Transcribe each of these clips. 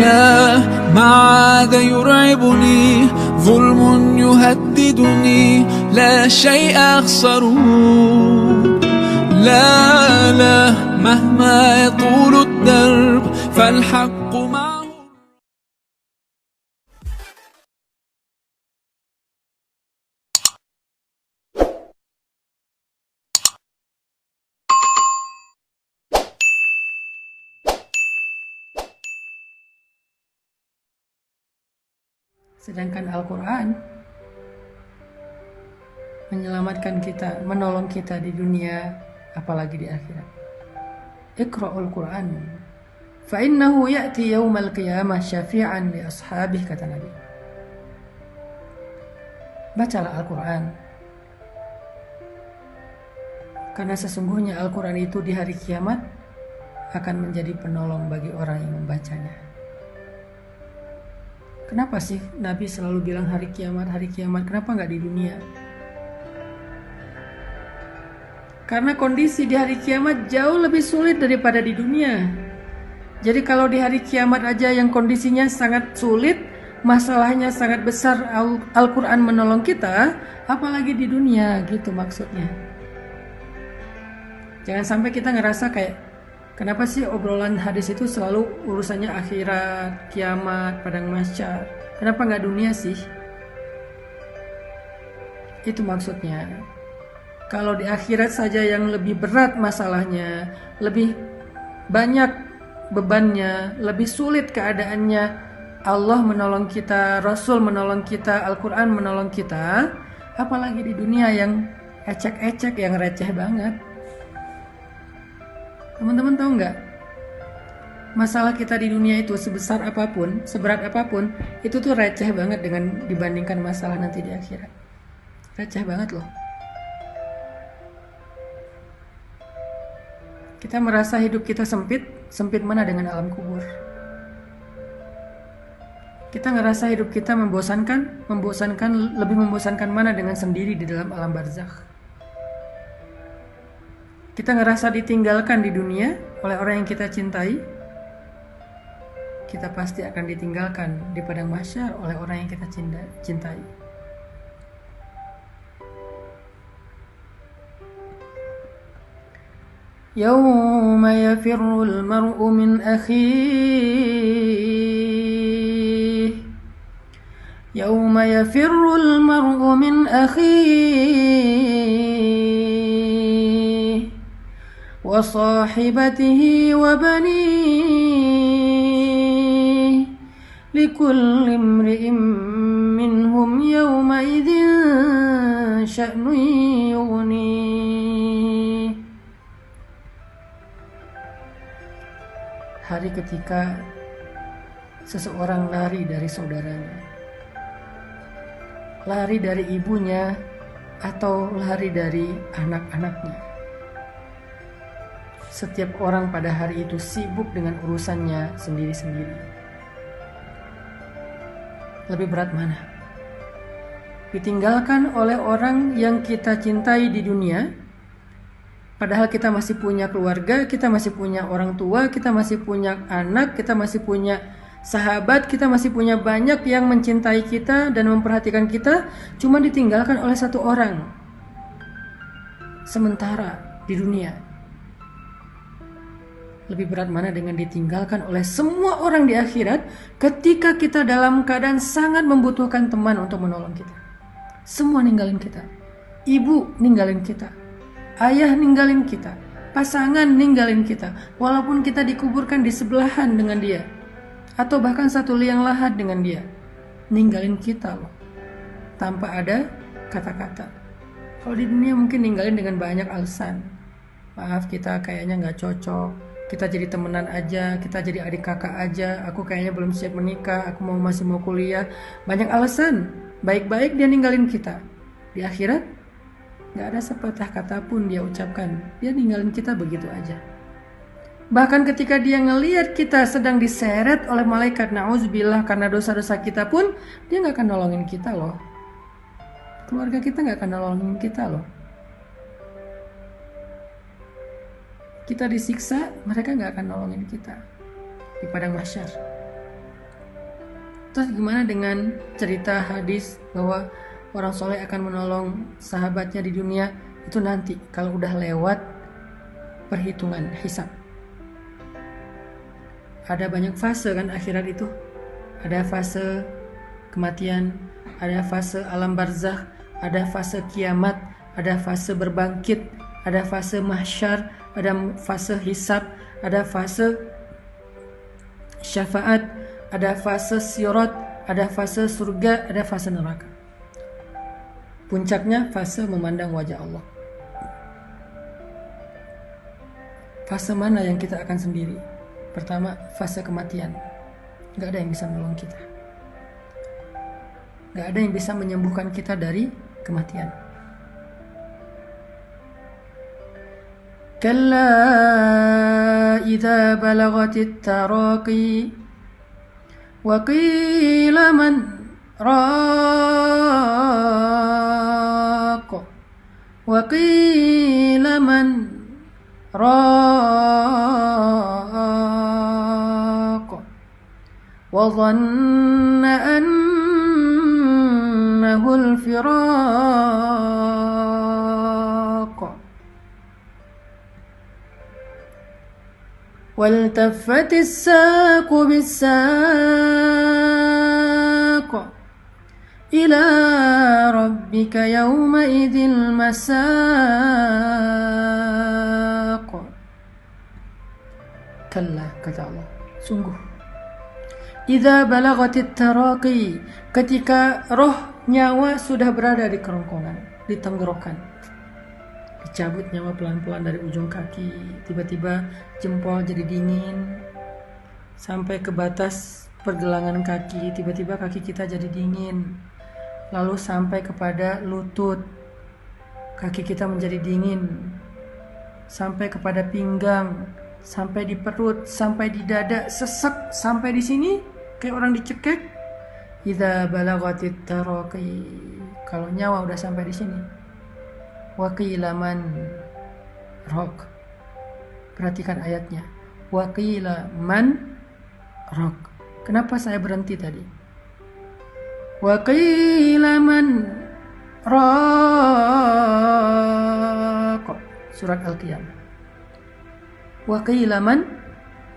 لا ما عاد يرعبني ظلم يهددني لا شيء أخسره لا مهما يطول الدرب فالحق معه. Sedangkan Al-Quran menyelamatkan kita, menolong kita di dunia, apalagi di akhirat. Iqra'ul Quran fa innahu ya'ti yaumal qiyamah syafi'an li ashabih, kata Nabi. Bacalah Al-Quran, karena sesungguhnya Al-Quran itu di hari kiamat akan menjadi penolong bagi orang yang membacanya. Kenapa sih Nabi selalu bilang hari kiamat, kenapa nggak di dunia? Karena kondisi di hari kiamat jauh lebih sulit daripada di dunia. Jadi kalau di hari kiamat aja yang kondisinya sangat sulit, masalahnya sangat besar, Al-Quran menolong kita, apalagi di dunia, gitu maksudnya. Jangan sampai kita ngerasa kayak, kenapa sih obrolan hadis itu selalu urusannya akhirat, kiamat, padang mahsyar? Kenapa nggak dunia sih? Itu maksudnya. Kalau di akhirat saja yang lebih berat masalahnya, lebih banyak bebannya, lebih sulit keadaannya, Allah menolong kita, Rasul menolong kita, Al-Quran menolong kita, apalagi di dunia yang ecek-ecek, yang receh banget. Teman-teman tahu nggak? Masalah kita di dunia itu sebesar apapun, seberat apapun, itu tuh receh banget dengan dibandingkan masalah nanti di akhirat. Receh banget loh. Kita merasa hidup kita sempit, sempit mana dengan alam kubur. Kita ngerasa hidup kita membosankan, lebih membosankan mana dengan sendiri di dalam alam barzakh. Kita ngerasa ditinggalkan di dunia oleh orang yang kita cintai, kita pasti akan ditinggalkan di padang mahsyar oleh orang yang kita cintai. Yawma yafirrul mar'u min akhihi, yawma yafirrul mar'u min akhihi wa sahibatihi wa banihi likulli imri'in minhum yawma idzin sya'nun yughnihi. Hari ketika seseorang lari dari saudaranya, lari dari ibunya, atau lari dari anak-anaknya. Setiap orang pada hari itu sibuk dengan urusannya sendiri-sendiri. Lebih berat mana? Ditinggalkan oleh orang yang kita cintai di dunia, padahal kita masih punya keluarga, kita masih punya orang tua, kita masih punya anak, kita masih punya sahabat, kita masih punya banyak yang mencintai kita dan memperhatikan kita, cuma ditinggalkan oleh satu orang sementara di dunia. Lebih berat mana dengan ditinggalkan oleh semua orang di akhirat ketika kita dalam keadaan sangat membutuhkan teman untuk menolong kita. Semua ninggalin kita. Ibu ninggalin kita, ayah ninggalin kita, pasangan ninggalin kita, walaupun kita dikuburkan di sebelahan dengan dia, atau bahkan satu liang lahat dengan dia, ninggalin kita loh, tanpa ada kata-kata. Kalau di dunia mungkin ninggalin dengan banyak alasan. Maaf, kita kayaknya gak cocok, kita jadi temenan aja, kita jadi adik kakak aja, aku kayaknya belum siap menikah, aku masih mau kuliah. Banyak alasan, baik-baik dia ninggalin kita. Di akhirat gak ada sepatah kata pun dia ucapkan, dia ninggalin kita begitu aja. Bahkan ketika dia ngelihat kita sedang diseret oleh malaikat, na'udzubillah, karena dosa-dosa kita pun, dia gak akan nolongin kita loh. Keluarga kita gak akan nolongin kita loh. Kita disiksa, mereka gak akan nolongin kita di padang mahsyar. Terus gimana dengan cerita hadis bahwa orang soleh akan menolong sahabatnya di dunia? Itu nanti kalau udah lewat perhitungan hisab. Ada banyak fase kan akhirat itu. Ada fase kematian, ada fase alam barzakh, ada fase kiamat, ada fase berbangkit, ada fase mahsyar, ada fase hisab, ada fase syafaat, ada fase sirat, ada fase surga, ada fase neraka. Puncaknya fase memandang wajah Allah. Fase mana yang kita akan sendiri? Pertama, fase kematian. Gak ada yang bisa menolong kita. Gak ada yang bisa menyembuhkan kita dari kematian. Kalla idza balagatit taraqi wa qila man raq wa qila man raq wa dhanna annahu al-firaq والتفت الساق بالساق إلى ربك يومئذ المساق كلا kata Allah, sungguh idza balagatit taraqi, ketika roh nyawa sudah berada di kerongkongan, di tenggorokan, dicabut nyawa pelan-pelan dari ujung kaki, tiba-tiba jempol jadi dingin sampai ke batas pergelangan kaki, tiba-tiba kaki kita jadi dingin, lalu sampai kepada lutut, kaki kita menjadi dingin, sampai kepada pinggang, sampai di perut, sampai di dada, sesek sampai di sini kayak orang dicekek. Idza balagatit taraqi, kalau nyawa udah sampai di sini. Wa qila man raq, perhatikan ayatnya, wa qila man raq. Kenapa saya berhenti tadi? Wa qila man raq, surat Al-Qiyamah. Wa qila man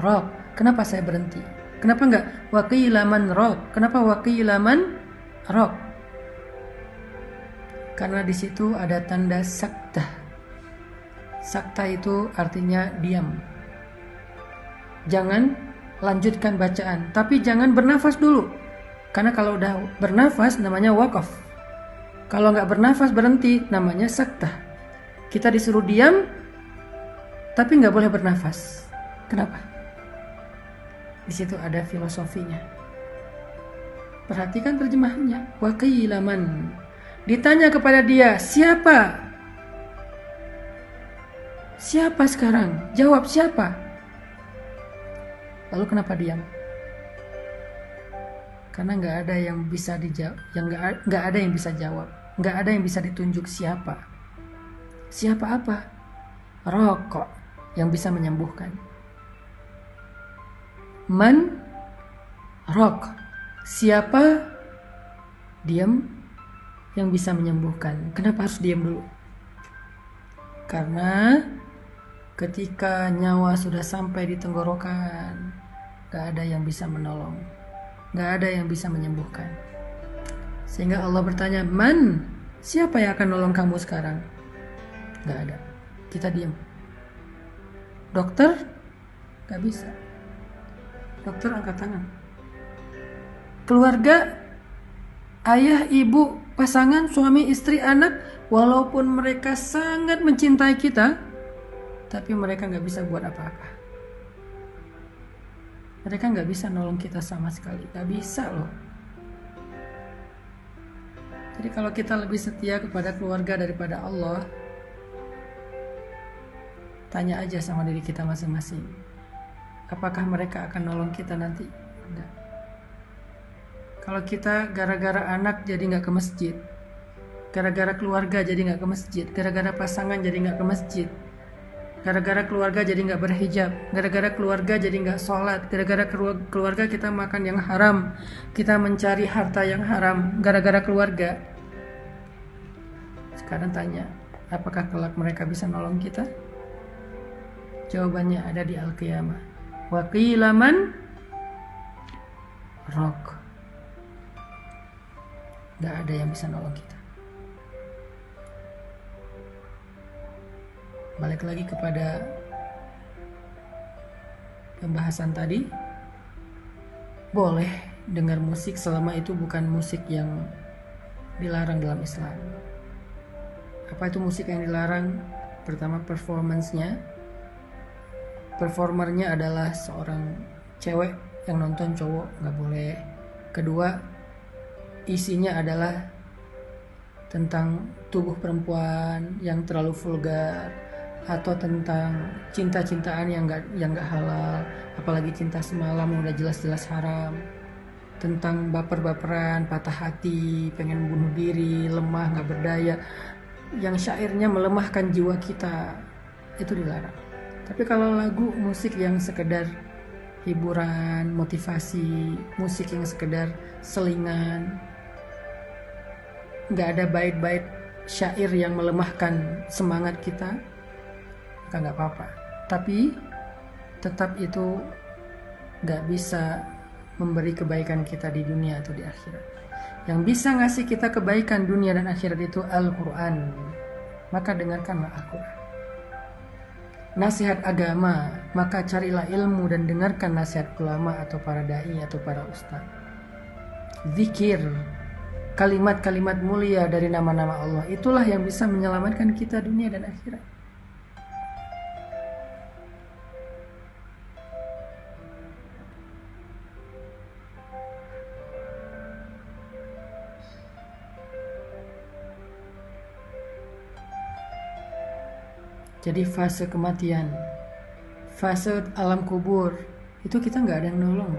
raq, kenapa saya berhenti? Kenapa enggak wa qila man raq? Kenapa wa qila man raq? Karena di situ ada tanda sakta. Sakta itu artinya diam. Jangan lanjutkan bacaan, tapi jangan bernafas dulu. Karena kalau udah bernafas namanya waqaf. Kalau nggak bernafas berhenti namanya sakta. Kita disuruh diam, tapi nggak boleh bernafas. Kenapa? Di situ ada filosofinya. Perhatikan terjemahannya. Wa qila man, ditanya kepada dia, siapa? Siapa sekarang? Jawab siapa? Lalu kenapa diam? Karena nggak ada yang bisa dijawab, nggak ada yang bisa jawab, nggak ada yang bisa ditunjuk siapa. Siapa apa? Rokok yang bisa menyembuhkan. Man rok, siapa? Diam yang bisa menyembuhkan. Kenapa harus diam dulu? Karena ketika nyawa sudah sampai di tenggorokan, gak ada yang bisa menolong, gak ada yang bisa menyembuhkan. Sehingga Allah bertanya, man, siapa yang akan nolong kamu sekarang? Gak ada. Kita diam. Dokter? Gak bisa. Dokter angkat tangan. Keluarga, ayah, ibu, pasangan, suami, istri, anak, walaupun mereka sangat mencintai kita, tapi mereka gak bisa buat apa-apa. Mereka gak bisa nolong kita sama sekali. Gak bisa loh. Jadi kalau kita lebih setia kepada keluarga daripada Allah, tanya aja sama diri kita masing-masing. Apakah mereka akan nolong kita nanti? Enggak. Kalau kita gara-gara anak jadi gak ke masjid, gara-gara keluarga jadi gak ke masjid, gara-gara pasangan jadi gak ke masjid, gara-gara keluarga jadi nggak berhijab, gara-gara keluarga jadi nggak sholat, gara-gara keluarga kita makan yang haram, kita mencari harta yang haram, gara-gara keluarga. Sekarang tanya, apakah kelak mereka bisa nolong kita? Jawabannya ada di Al-Qiyamah. Wa qila man raq. Gak ada yang bisa nolong kita. Balik lagi kepada pembahasan tadi. Boleh dengar musik selama itu bukan musik yang dilarang dalam Islam. Apa itu musik yang dilarang? Pertama, performance-nya. Performernya adalah seorang cewek yang nonton cowok, nggak boleh. Kedua, isinya adalah tentang tubuh perempuan yang terlalu vulgar, atau tentang cinta-cintaan yang nggak halal, apalagi cinta semalam yang udah jelas-jelas haram, tentang baper-baperan, patah hati, pengen bunuh diri, lemah, nggak berdaya, yang syairnya melemahkan jiwa kita, itu dilarang. Tapi kalau lagu musik yang sekedar hiburan, motivasi, musik yang sekedar selingan, nggak ada bait-bait syair yang melemahkan semangat kita, maka nggak apa-apa. Tapi tetap itu nggak bisa memberi kebaikan kita di dunia atau di akhirat. Yang bisa ngasih kita kebaikan dunia dan akhirat itu Al-Quran. Maka dengarkanlah Al-Quran. Nasihat agama, maka carilah ilmu dan dengarkan nasihat ulama atau para dai atau para ustaz. Zikir, kalimat-kalimat mulia dari nama-nama Allah, itulah yang bisa menyelamatkan kita dunia dan akhirat. Jadi fase kematian, fase alam kubur, itu kita nggak ada yang nolong.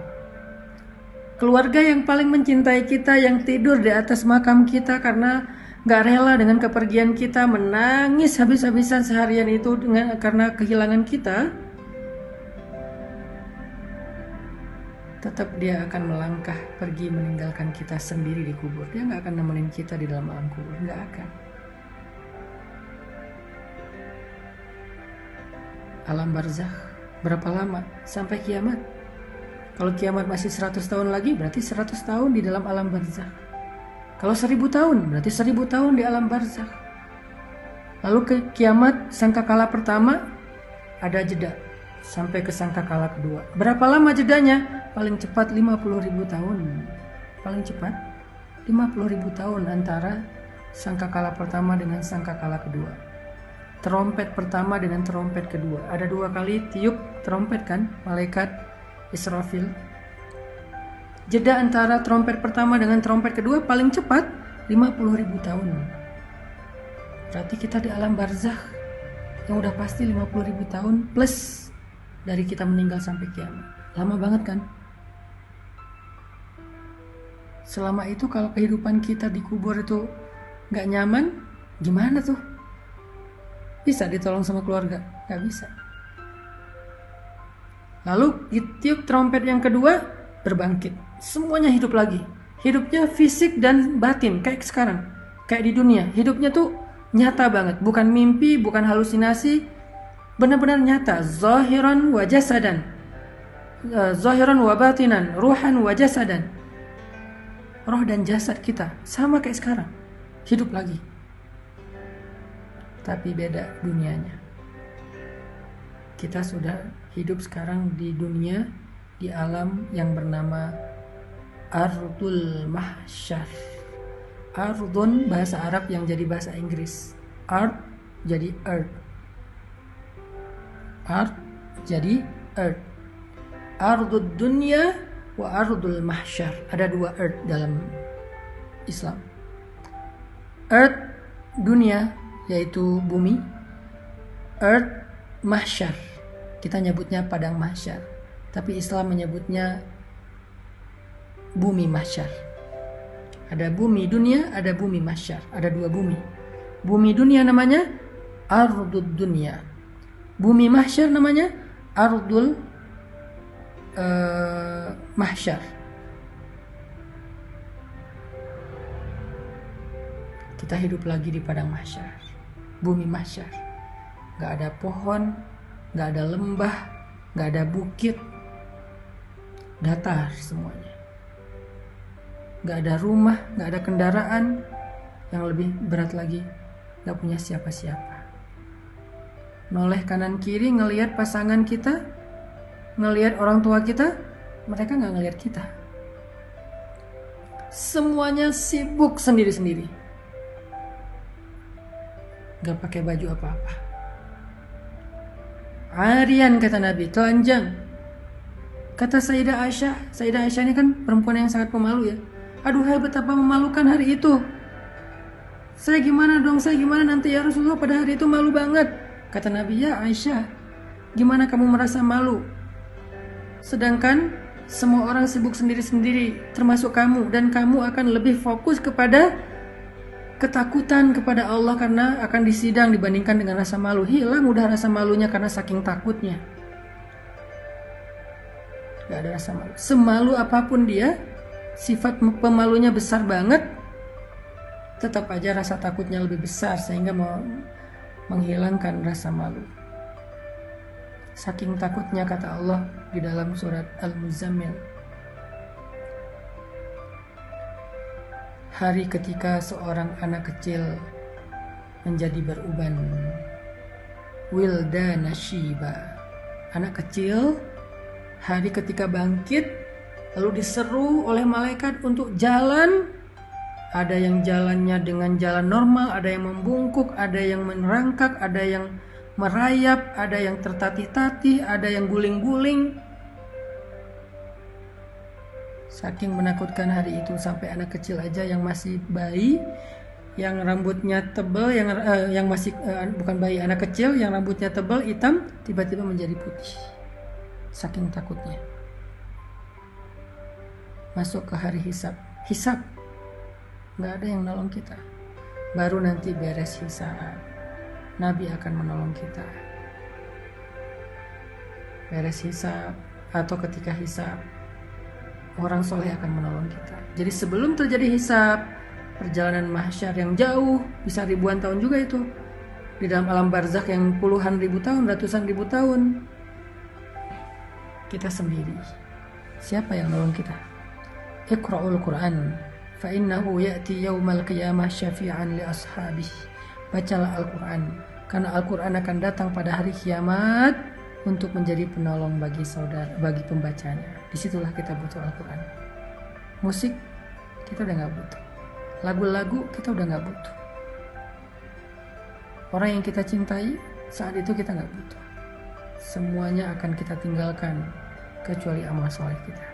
Keluarga yang paling mencintai kita, yang tidur di atas makam kita karena nggak rela dengan kepergian kita, menangis habis-habisan seharian itu karena kehilangan kita, tetap dia akan melangkah pergi meninggalkan kita sendiri di kubur. Dia nggak akan nemenin kita di dalam alam kubur, nggak akan. Alam barzakh berapa lama? Sampai kiamat. Kalau kiamat masih 100 tahun lagi, berarti 100 tahun di dalam alam barzakh. Kalau 1000 tahun, berarti 1000 tahun di alam barzakh. Lalu ke kiamat sangkakala pertama, ada jeda sampai ke sangkakala kedua. Berapa lama jedanya? Paling cepat 50.000 tahun. Paling cepat 50.000 tahun antara sangkakala pertama dengan sangkakala kedua. Terompet pertama dengan terompet kedua. Ada 2 kali tiup terompet kan, malaikat Israfil. Jeda antara terompet pertama dengan terompet kedua paling cepat 50.000 tahun. Berarti kita di alam barzakh yang udah pasti 50.000 tahun plus dari kita meninggal sampai kiamat. Lama banget kan? Selama itu kalau kehidupan kita di kubur itu gak nyaman, gimana tuh? Bisa ditolong sama keluarga? Gak bisa. Lalu ditiup trompet yang kedua, berbangkit. Semuanya hidup lagi. Hidupnya fisik dan batin, kayak sekarang. Kayak di dunia. Hidupnya tuh nyata banget. Bukan mimpi, bukan halusinasi. Benar-benar nyata. Zahiran wa jasadan. Zahiran wa batinan. Ruhan wa jasadan. Roh dan jasad kita sama kayak sekarang. Hidup lagi. Tapi beda dunianya. Kita sudah hidup sekarang di dunia, di alam yang bernama Ardul Mahsyar. Ardun bahasa Arab yang jadi bahasa Inggris. Ard jadi earth. Ard jadi earth. Ardul dunya wa Ardul Mahsyar. Ada 2 earth dalam Islam. Earth dunia yaitu bumi, earth mahsyar, kita nyebutnya padang mahsyar, tapi Islam menyebutnya bumi mahsyar. Ada bumi dunia, ada bumi mahsyar, ada 2 bumi. Bumi dunia namanya Ardud Dunya. Bumi mahsyar namanya Ardul Mahsyar. Kita hidup lagi di padang mahsyar, bumi mahsyar. Gak ada pohon, gak ada lembah, gak ada bukit, datar semuanya. Gak ada rumah, gak ada kendaraan. Yang lebih berat lagi, gak punya siapa-siapa. Noleh kanan kiri ngelihat pasangan kita, ngelihat orang tua kita, mereka gak ngelihat kita. Semuanya sibuk sendiri-sendiri, gak pakai baju apa-apa. Arian kata Nabi, telanjang. Kata Sayyidah Aisyah ini kan perempuan yang sangat pemalu ya. Aduhai betapa memalukan hari itu. Saya gimana nanti ya Rasulullah, pada hari itu malu banget. Kata Nabi, ya Aisyah, gimana kamu merasa malu? Sedangkan semua orang sibuk sendiri-sendiri, termasuk kamu. Dan kamu akan lebih fokus kepada ketakutan kepada Allah karena akan disidang dibandingkan dengan rasa malu. Hilang udah rasa malunya karena saking takutnya. Gak ada rasa malu. Semalu apapun dia, sifat pemalunya besar banget, tetap aja rasa takutnya lebih besar sehingga mau menghilangkan rasa malu. Saking takutnya kata Allah di dalam surat Al-Muzammil. Hari ketika seorang anak kecil menjadi beruban. Wildana Shiba. Anak kecil hari ketika bangkit lalu diseru oleh malaikat untuk jalan. Ada yang jalannya dengan jalan normal, ada yang membungkuk, ada yang menerangkak, ada yang merayap, ada yang tertatih-tatih, ada yang guling-guling. Saking menakutkan hari itu sampai anak kecil aja yang masih bayi, yang rambutnya tebal, yang masih bukan bayi, anak kecil yang rambutnya tebal hitam tiba-tiba menjadi putih. Saking takutnya. Masuk ke hari hisab. Gak ada yang nolong kita. Baru nanti beres hisab, Nabi akan menolong kita. Beres hisab atau ketika hisab, orang soleh akan menolong kita. Jadi sebelum terjadi hisab, perjalanan mahsyar yang jauh, bisa ribuan tahun juga itu, di dalam alam barzakh yang puluhan ribu tahun, ratusan ribu tahun, kita sendiri. Siapa yang nolong kita? Iqra'ul Quran fa innahu ya'ti yaumal qiyamah syafi'an li ashabih. Bacalah Al-Quran, karena Al-Quran akan datang pada hari kiamat untuk menjadi penolong bagi saudara, bagi pembacanya. Disitulah kita butuh Al-Quran. Musik kita udah gak butuh, lagu-lagu kita udah gak butuh, orang yang kita cintai saat itu kita gak butuh. Semuanya akan kita tinggalkan kecuali amal soleh kita.